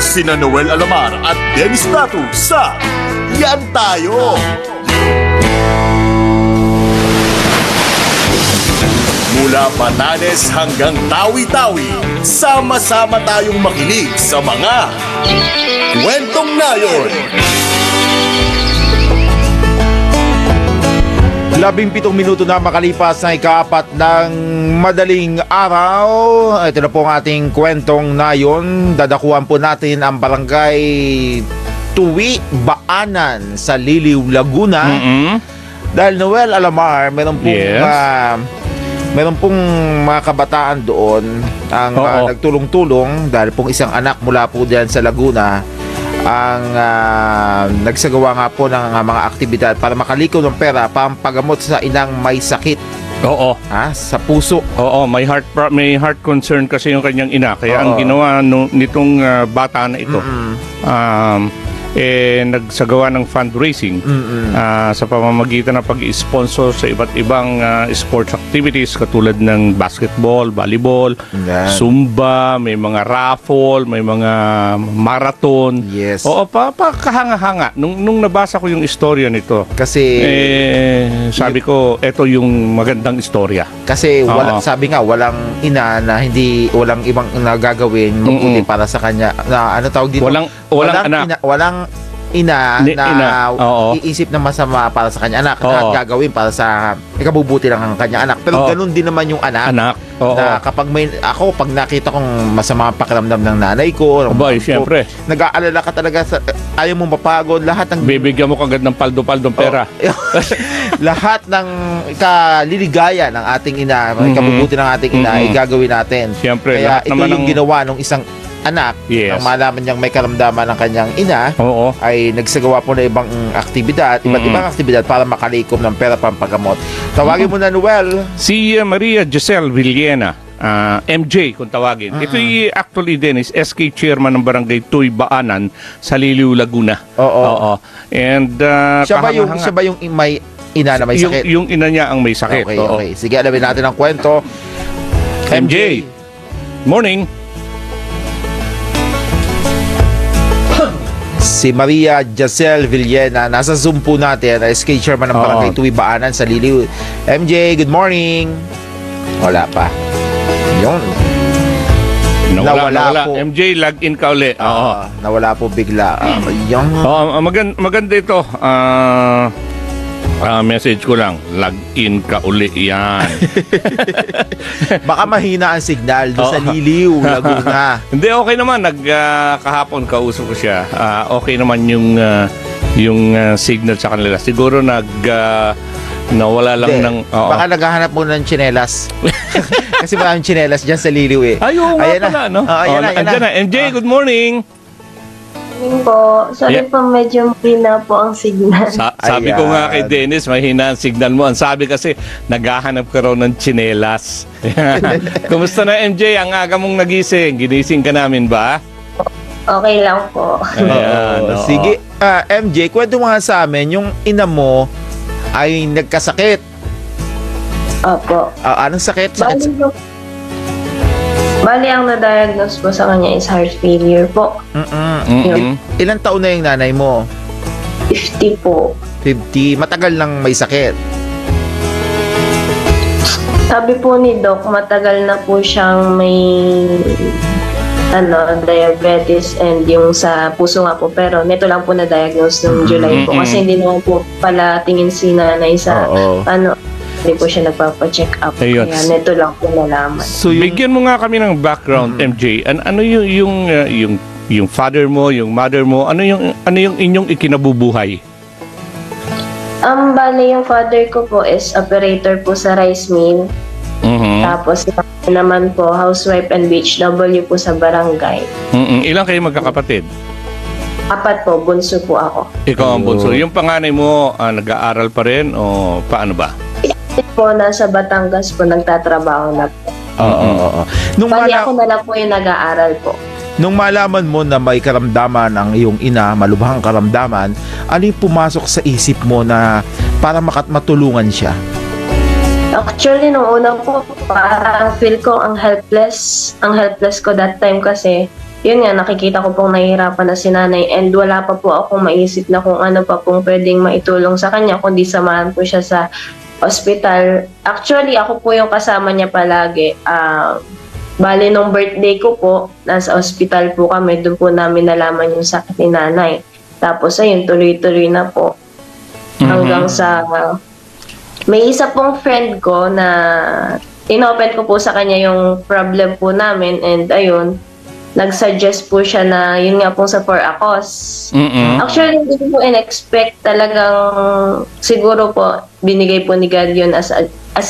Sina Noel Alamar at Dennis Plato sa Yan Tayo! Mula Batanes hanggang Tawi-Tawi, sama-sama tayong makinig sa mga Kwentong Nayon. 17 minuto na makalipas na ika-4 ng madaling araw. Ito na po ang ating Kwentong Nayon. Dadakuhan po natin ang barangay Tuwi, Baanan sa Liliw, Laguna. Dahil Noel Alamar, meron pong mga kabataan doon ang nagtulong-tulong dahil pong isang anak mula po diyan sa Laguna ang nagsagawa nga po ng mga aktibidad para makaliko ng pera pampagamot sa inang may sakit. Oo. Sa puso. Oo, may heart concern kasi yung kanyang ina. Kaya ang ginawa nitong bata na ito, nagsagawa ng fundraising sa pamamagitan ng pag-sponsor sa iba't ibang sports activities katulad ng basketball, volleyball, zumba, may mga raffle, may mga marathon. Yes. Oo, kahanga-hanga. Nung nabasa ko yung istorya nito, kasi sabi ko, eto yung magandang istorya. Kasi sabi nga, walang ina na walang ibang nagagawin mabuti para sa kanya. Na, ano tawag dito? Walang anak. Walang ina na iisip na masama para sa kanya anak na gagawin para sa ikabubuti lang ng kanya anak. Pero ganun din naman yung anak. Na kapag pag nakita kong masama ang pakiramdam ng nanay ko, siyempre. Nag-aalala ka talaga ayaw mong mapagod, lahat ng bibigyan mo kagad ng paldo-paldong pera. Lahat ng kaliligaya ng ating ina, ikabubuti ng ating ina, ay gagawin natin. Siyempre, kaya ito yung ginawa ng isang anak, ang malaman niyang may karamdaman ng kanyang ina, ay nagsagawa po na ibang aktibidad, iba't ibang aktibidad para makalikom ng pera pampagamot. Tawagin mo na, Noel. Si Maria Giselle Villena, MJ kung tawagin. Ito actually din is SK chairman ng barangay Tuy, Baanan sa Liliw, Laguna. And siya ba yung may ina na may sakit? Yung ina niya ang may sakit. Okay. Sige, alamin natin ang kwento. MJ. Morning. Si Maria Giselle Villena, nasa Zoom po natin, SK chairman ng barangay Tuwi, Baanan sa Liliw. MJ, good morning. Wala pa. Yun. Nawala po. MJ, log in ka uli. Nawala po bigla. Maganda ito. Message ko lang, log in ka uli yan. Baka mahina ang signal doon sa Liliw, Laguna. Hindi, okay naman. Kahapon kausap ko siya. Okay naman yung signal sa kanila. Siguro nawala lang ng... Baka naghahanap mo ng tsinelas. Kasi maraming tsinelas dyan sa Liliw eh. Ayaw nga pala, no? Andyan na. MJ, good morning. Po. Sorry po, medyo mahina po ang signal. Sabi ko nga kay Dennis, mahina ang signal mo. Ang sabi kasi, naghahanap ka raw ng tsinelas. Kumusta na, MJ? Ang aga mong nagising. Ginising ka namin ba? Okay lang po. Sige, MJ, kwento mo nga sa amin, yung ina mo ay nagkasakit. Opo. Anong sakit? Bali, ang na-diagnose po sa kanya is heart failure po. Ilang taon na yung nanay mo? 50 po. 50? Matagal nang may sakit? Sabi po ni Doc, matagal na po siyang may diabetes and yung sa puso nga po. Pero nito lang po na-diagnose noong July po. Kasi hindi naman po pala tingin si nanay sa hindi po siya nagpapa-check up. Ayun. Kaya neto lang po nalaman. So, bigyan mo nga kami ng background, MJ. Ano yung father mo, yung mother mo, ano yung inyong ikinabubuhay? Bale, yung father ko po is operator po sa rice mill. Tapos naman po, housewife and BHW po sa barangay. Ilang kayo magkakapatid? 4 po, bunso po ako. Ikaw ang bunso. Yung panganay mo, nag-aaral pa rin o paano ba? Po, nasa Batangas po, nagtatrabaho na po. Bali ako na lang po yung nag-aaral po. Nung malaman mo na may karamdaman ang iyong ina, malubhang karamdaman, ano yung pumasok sa isip mo na para matulungan siya? Actually, nung una po, parang feel ko ang helpless ko that time kasi, yun nga, nakikita ko pong nahihirapan na si nanay and wala pa po akong maisip na kung ano pa pong pwedeng maitulong sa kanya, kundi samahan po siya sa hospital. Actually, ako po yung kasama niya palagi. Bali, nung birthday ko po, nasa hospital po kami, doon po namin nalaman yung sakit ni nanay. Tapos, ayun, tuloy-tuloy na po. Hanggang sa... may isa pong friend ko na inopen ko po sa kanya yung problem po namin and ayun, nag-suggest po siya na yun nga po sa For a Cause. Actually, hindi ko po in-expect talagang siguro po binigay po ni God yun as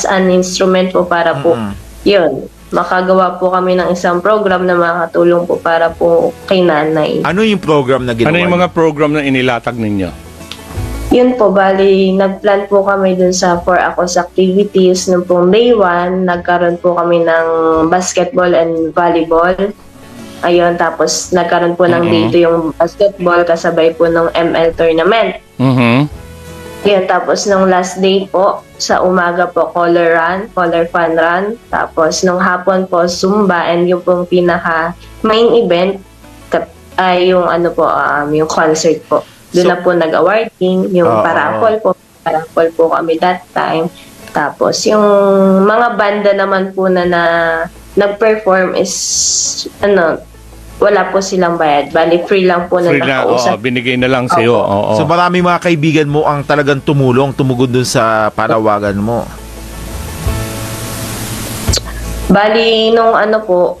an instrument po para po yun, makagawa po kami ng isang program na makatulong po para po kay nanay. Ano yung program na ginawa? Ano yung mga program na inilatag ninyo? Yun po, bali, nag-plan po kami dun sa For a Cause activities. Nung pong May 1, nagkaroon po kami ng basketball and volleyball. Ayun, tapos nagkaroon po ng day 2 yung basketball kasabay po ng ML tournament. Ayun, tapos nung last day po, sa umaga po, color fun run. Tapos nung hapon po, Zumba, and yung pong pinaka main event ay yung ano po, yung concert po. Doon na po nag-awarding, yung parapol po kami that time. Tapos yung mga banda naman po na nag-perform is, wala po silang bayad. Bali, free lang po na nakausap. Binigay na lang sa'yo. So marami mga kaibigan mo ang talagang tumugod dun sa panawagan mo. Bali, nung una ko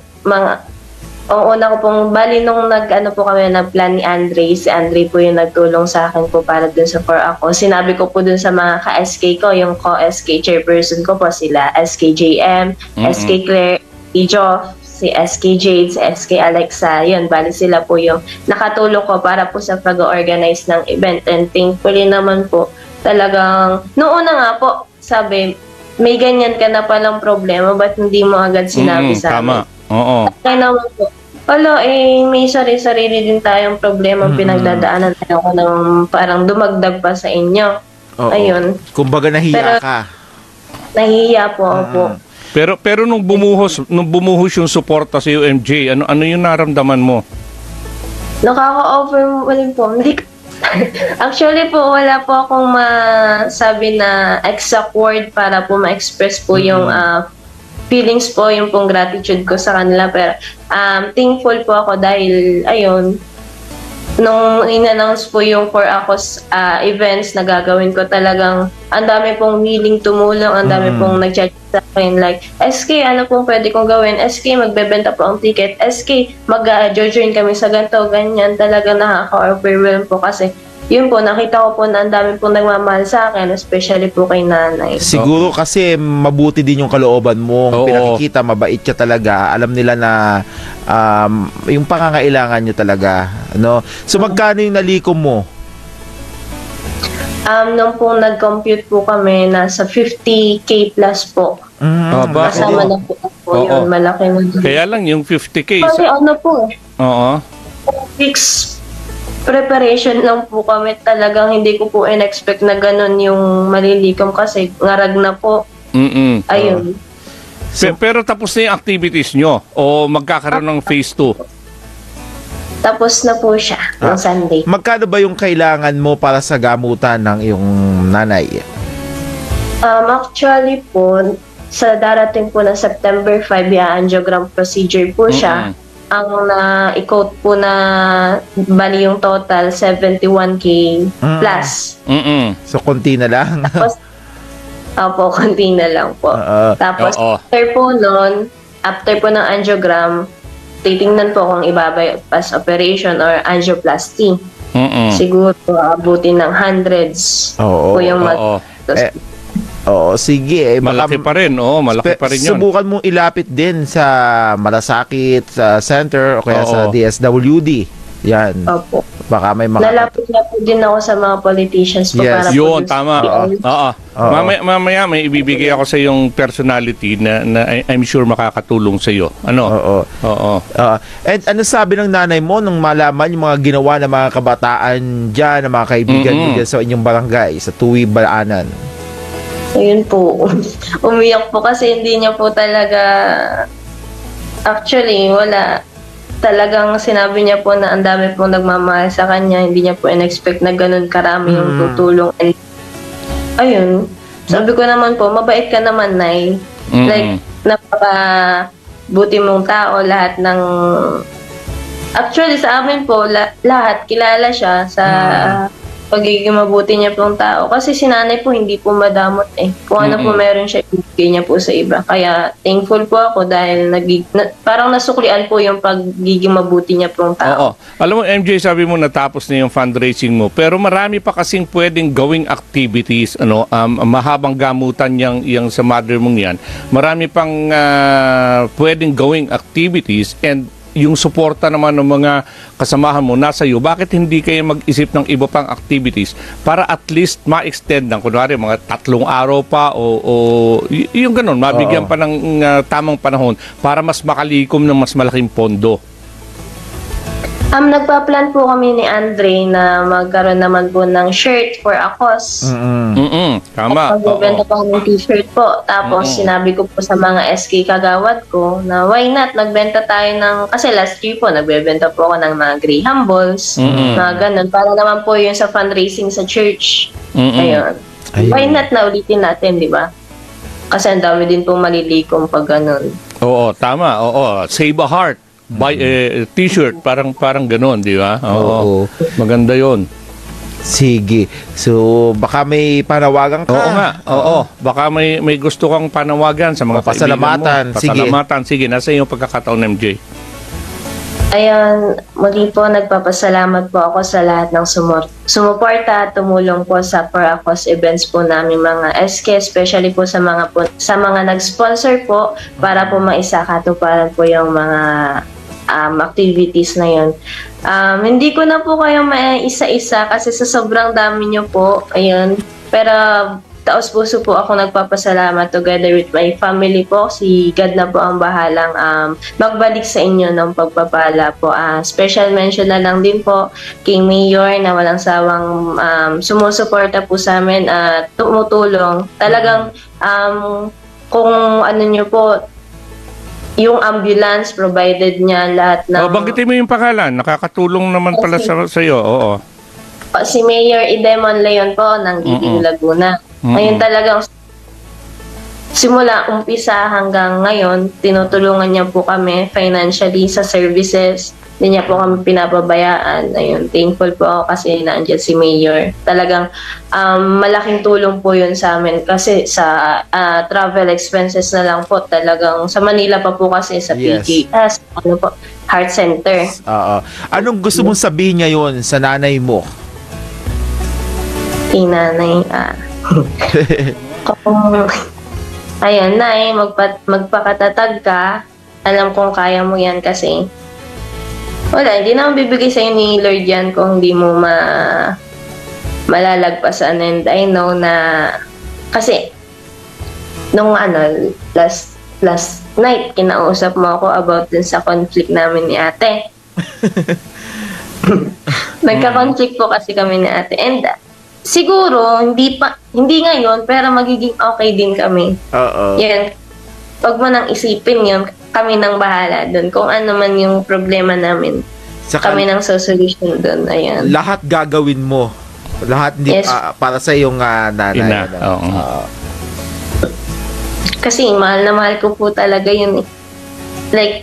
pong, bali nung po kami nag-plan ni Andre, si Andre po yung nagtulong sa akin po para dun sa For a Cause. Sinabi ko po dun sa mga ka-SK ko, yung co-SK chairperson ko po sila, SKJM, SK Claire, Jo, si SK Jade, si SK Alexa, yun, bali sila po yung nakatulong ko para po sa pag-organize ng event. And thankfully naman po, talagang, noong una nga po, sabi, may ganyan ka na palang problema, ba't hindi mo agad sinabi sa amin? Tama. Oo. Kaya naman po, may sarili din tayong problema pinagdadaanan ako ng parang dumagdag pa sa inyo. Ayun. Kumbaga nahiya ka. Nahiya po ako. Pero nung bumuhos yung suporta sa UMJ, ano yung naramdaman mo? Nakaka-overwhelm po. Actually po, wala po akong masabi na exact word para po ma-express po yung feelings po, yung pong gratitude ko sa kanila. Pero thankful po ako dahil, ayun, nung in-announce po yung For a Cause events na gagawin ko, talagang ang dami pong willing tumulong, ang dami pong nag-chat sa akin. Like, SK, ano pong pwede kong gawin? SK, magbebenta po ang ticket. SK, mag-join kami sa ganito, ganyan. Talagang nakaka-overwhelm po kasi yun po, nakita ko po na ang dami pong nagmamahal sa akin, especially po kay nanay. Siguro kasi mabuti din yung kalooban mo. Pinakikita, mabait siya talaga. Alam nila na yung pangangailangan niyo talaga. No? So magkano yung nalikom mo? Nung pong nag-compute po kami, nasa 50K plus po. Kasama na po yun, malaki na. Kaya lang yung 50K. Kasi ano po, fixed preparation lang po kami. Talagang hindi ko po in-expect na ganun yung malilikom kasi ngarag na po. Ayun. Pero tapos na yung activities nyo o magkakaroon ng phase 2? Tapos na po siya ng Sunday. Magkano ba yung kailangan mo para sa gamutan ng iyong nanay? Actually po, sa darating po na September 5, angiogram procedure po siya. Ang na-quote po na bali yung total 71K plus. So konti na lang. Tapos konti na lang po. Tapos after po ng angiogram, titingnan po kung ibabypass operation or angioplasty. Siguro abutin ng hundreds po yung sige. Malaki pa rin, malaki pa rin yun. Subukan mong ilapit din sa Malasakit sa center o kaya sa DSWD. Yan. Opo. Baka may Lalapit din ako sa mga politicians po para yun, tama. Mamaya may ibibigay ako sa yung personality na I'm sure makakatulong sa iyo. Ano? And ano sabi ng nanay mo nung malaman yung mga ginawa ng mga kabataan diyan, ng mga kaibigan mo diyan sa inyong barangay, sa Tuwi, Balaanan? Ayun po, umiyak po kasi hindi niya po talaga, actually, wala. Talagang sinabi niya po na ang dami po nagmamahal sa kanya, hindi niya po in-expect na ganun karami yung tutulong. And, ayun, sabi ko naman po, mabait ka naman, Nay. Like, napaka-buti mong tao, lahat ng... Actually, sa amin po, lahat, kilala siya sa... pagiging mabuti niya pong tao. Kasi si nanay po hindi po madamot eh. Kung ano po meron siya, ibigay niya po sa iba. Kaya thankful po ako dahil parang nasuklian po yung pagiging mabuti niya pong tao. Oo. Alam mo, MJ, sabi mo natapos na yung fundraising mo. Pero marami pa kasing pwedeng gawing activities. Mahabang gamutan yung sa mother mong yan. Marami pang pwedeng gawing activities and yung suporta naman ng mga kasamahan mo nasa iyo, bakit hindi kayo mag-isip ng iba pang activities para at least ma-extend ng kunwari mga 3 araw pa o yung ganun, mabigyan pa ng tamang panahon para mas makalikom ng mas malaking pondo? Nagpa-plan po kami ni Andre na magkaroon naman po ng shirt for a cause. Tama. Magbebenta po ng t-shirt po. Tapos sinabi ko po sa mga SK kagawad ko na why not, nagbenta tayo ng, kasi last year po, nagbebenta po ako ng mga Graham balls, mga ganun. Para naman po yun sa fundraising sa church. Ayun. Why not na ulitin natin, di ba? Kasi ang dami din po malilikom pag ganun. Oo, tama. Oo. Save a heart. Buy a t-shirt, parang gano'n, di ba? Oo. Maganda yon. Sige. So, baka may panawagan ka? Oo nga. Oo. Baka may gusto kang panawagan sa mga pasalamatan. Pasalamatan. Sige, nasa iyong pagkakataon, MJ. Ayan, muli po nagpapasalamat po ako sa lahat ng sumuporta at tumulong po sa For a Cause events po namin mga SK, especially po sa mga nag-sponsor po para po maisakatuparan po yung mga activities na yun. Hindi ko na po kayo maisa-isa kasi sa sobrang dami nyo po, ayun. Pero taos puso po ako nagpapasalamat together with my family po. Si God na po ang bahalang magbalik sa inyo ng pagpapala po. Special mention na lang din po kay Mayor na walang sawang sumusuporta po sa amin at tumutulong. Talagang kung ano nyo po, yung ambulance provided niya lahat ng... Banggitin mo yung pangalan. Nakakatulong naman pala sa iyo. Oo. Si Mayor Idemon Leon po ng Giging Laguna. Ngayon talagang simula umpisa hanggang ngayon, tinutulungan niya po kami financially sa services. Hindi niya po kami pinababayaan. Ayun, thankful po ako kasi nandiyan si Mayor. Talagang malaking tulong po yun sa amin kasi sa travel expenses na lang po talagang sa Manila pa po kasi sa PGS, Heart Center. Anong gusto mong sabihin ngayon sa nanay mo? Nanay, ayun, Nay, magpakatatag ka. Alam kong kaya mo yan kasi wala, hindi naman bibigay sa'yo ni Lord yan kung hindi mo malalagpasan. And I know na kasi nung last night kinausap mo ako about dun sa conflict namin ni ate. Nagka-conflict po kasi kami ni ate and siguro hindi ngayon pero magiging okay din kami. Yan, pag mo nang isipin yun, kami nang bahala doon. Kung ano man yung problema namin, kami nang solution doon. Ayan. Lahat gagawin mo. Lahat para sa iyong nanay. Kasi mahal na mahal ko po talaga yun. Like,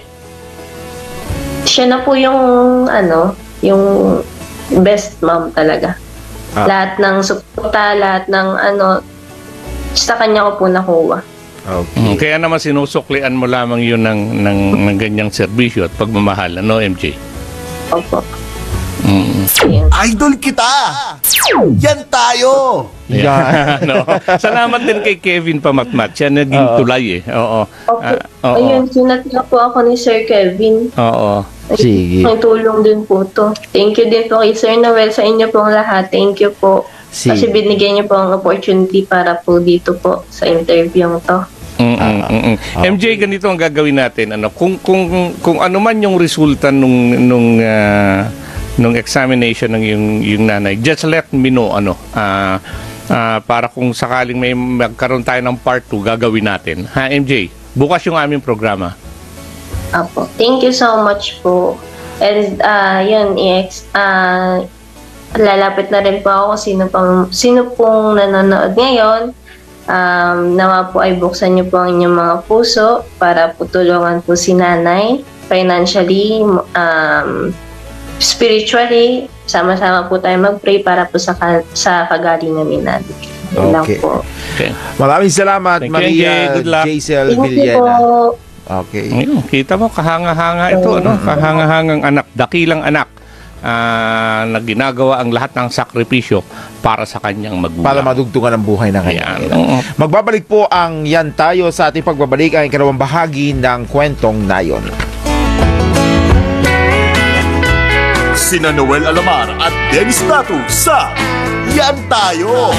siya na po yung yung best mom talaga. Lahat ng suporta, lahat ng sa kanya ko po nakuha. Okay. Kaya naman sinusuklian mo lamang yun ng ganyang serbisyo at pagmamahal, MJ? Opo. Idol kita! Yan tayo! Salamat din kay Kevin Pamatmat. Siya naging tulay Oo. Ayun, sinat na po ako ni Sir Kevin. Oo. Sige. May tulong din po to. Thank you din po kay Sir Noel sa inyo pong lahat. Thank you po. Kasi binigyan niyo po ang opportunity para po dito po sa interview to. MJ, ganito ang gagawin natin. Kung ano man yung resulta nung examination ng yung nanay, just let me know para kung sakaling may magkaroon tayo ng part 2, gagawin natin. Ha, MJ? Bukas yung aming programa. Apo. Thank you so much po. And yun, lalapit na rin po ako sino pong nanonood ngayon. Nawa po ay buksan niyo po ang inyong mga puso para po tulungan po si nanay financially, spiritually. Sama-sama po tayo mag-pray para po sa kagalingan ni nanay. Okay. Okay. Maraming salamat, Maria Jaisel Villena. Okay. Ayun, kita mo, kahanga-hanga ito, ano? Kahanga-hangang anak, dakilang anak na ginagawa ang lahat ng sakripisyo para sa kanyang magulang. Para madugtungan ang buhay ng kanyang ina. Magbabalik po ang Yan Tayo sa ating pagbabalik ang ikalawang bahagi ng Kwentong Nayon. Sina Noel Alamar at Dennis Nato sa Yan Tayo.